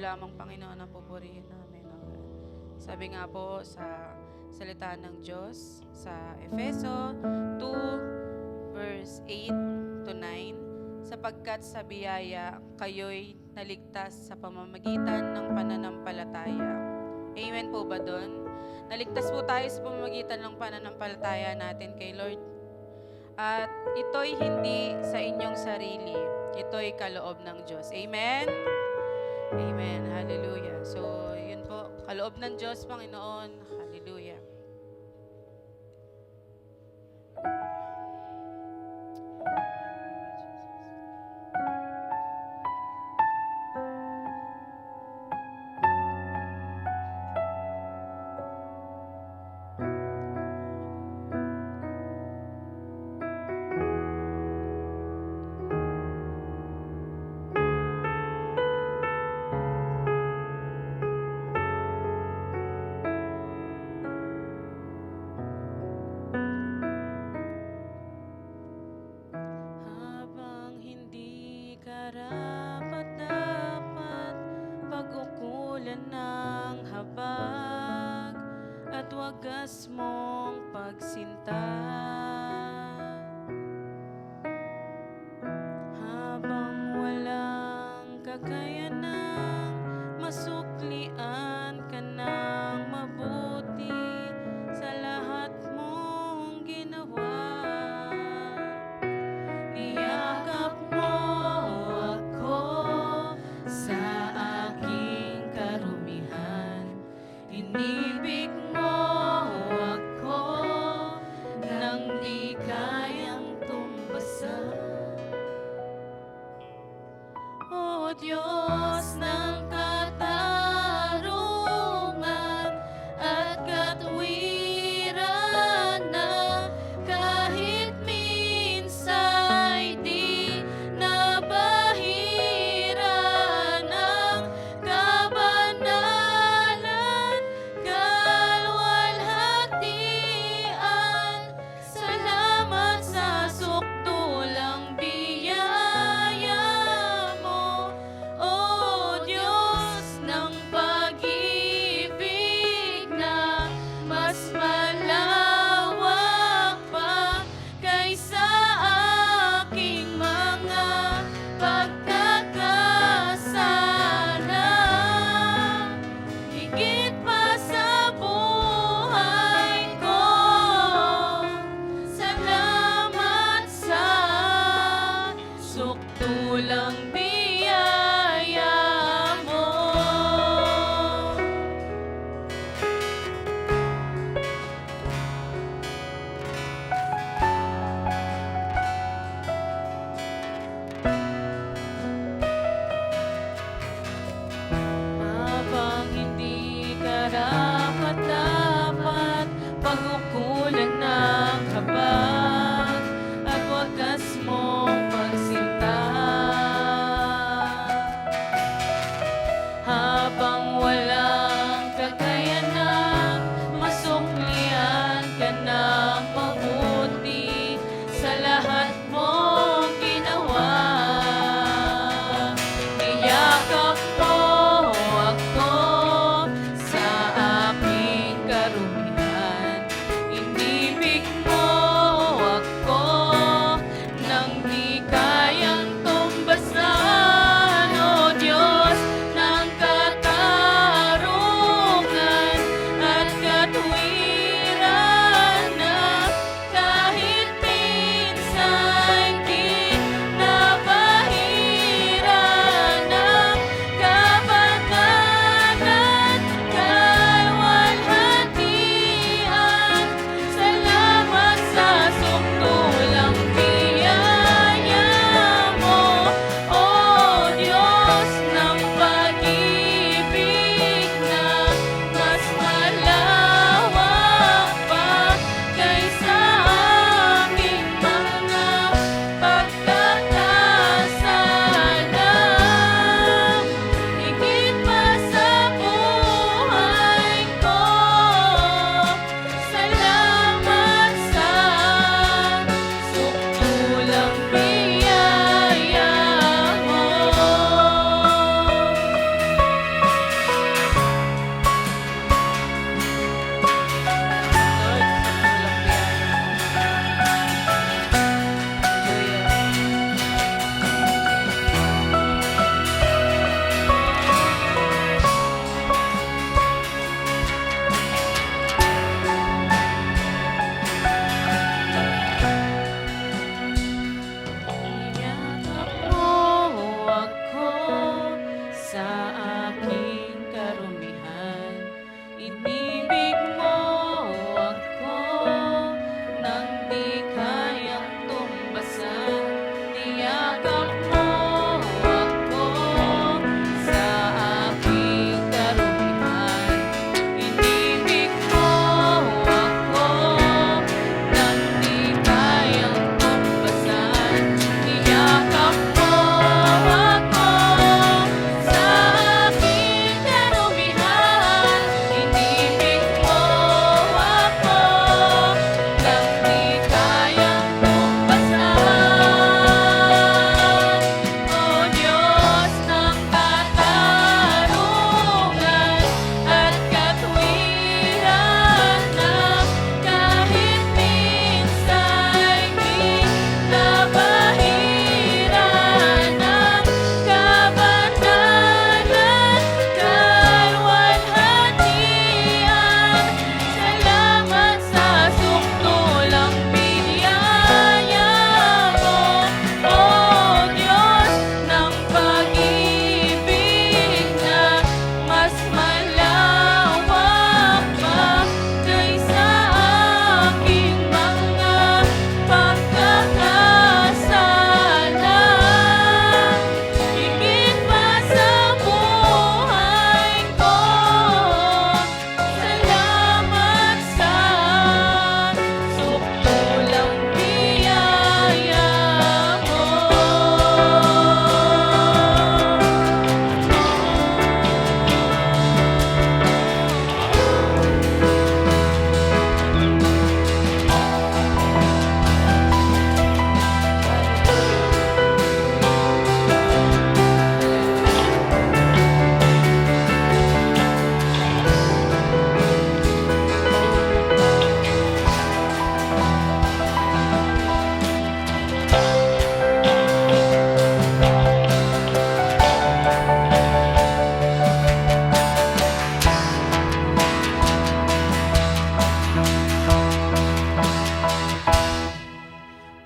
lamang, Panginoon, ang pupurihin namin, O God. Sabi nga po sa salita ng Diyos sa Efeso 2 verse 8 to 9, sapagkat sa biyaya kayo'y naligtas sa pamamagitan ng pananampalataya. Amen po ba doon? Naligtas po tayo sa pamamagitan ng pananampalataya natin kay Lord. At ito'y hindi sa inyong sarili. Ito'y kaloob ng Diyos. Amen? Amen. Hallelujah. So, yun po. Kaloob ng Diyos, Panginoon. Hallelujah.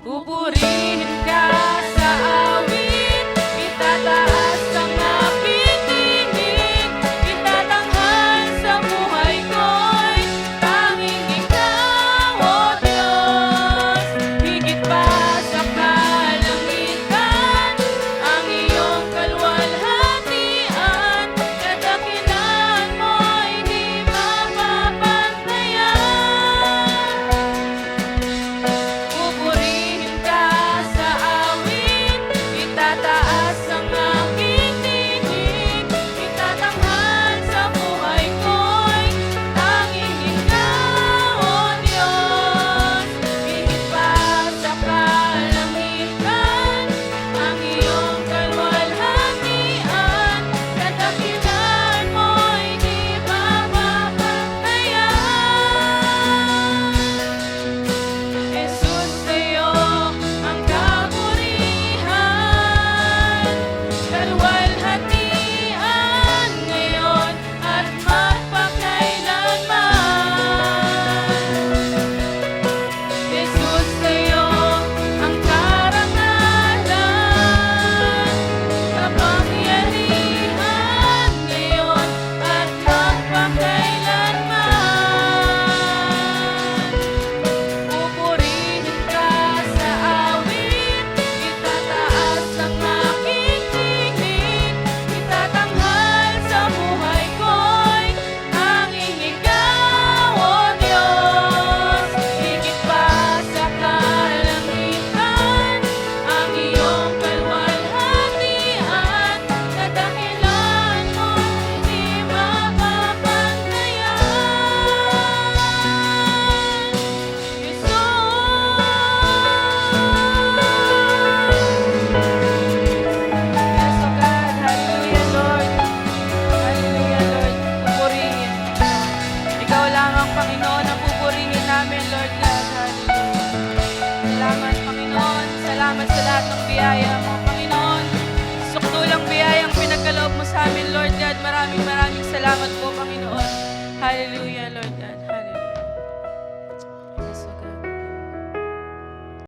Pupurihin ka sa awit, itataas ang aking tinig, itatanghal sa buhay ko'y tanging ikaw, O Diyos. Higit pa sa kalangitan, ang iyong kalwalhatian, kadakilaan mo'y di mapapantayan. Pupurihin ka sa awit, itataas ang aking tinig, itatanghal sa buhay ko'y tanging ikaw, O Diyos. Higit pa sa kalangitan, ang iyong kalwalhatian, kadakilaan mo'y di mapapantayan. Jesus, sa'yo ang kapurihan, kalwalhatian ngayon at magpakailanman. Jesus, sa'yo ang karangalan, kapangyarihan ngayon at magpakailanman. Pupurihin ka sa awit, itataas ang aking tinig, itatanghal sa buhay ko'y tanging ikaw, O Diyos. Higit pa sa kalangitan, ang iyong kalwalhatian, kadakilaan mo'y di mapapantayan. Jesus. Yes, O God. Hallelujah, Lord. Hallelujah, Lord. Pupurihin. Ikaw lamang, Panginoon, ang pupurihin namin, Lord God. Hallelujah. Salamat, Panginoon. Salamat sa lahat ng biyaya mo, Panginoon. Sukdulang biyayang pinagkaloob mo sa amin, Lord God. Maraming salamat po, Panginoon. Hallelujah, Lord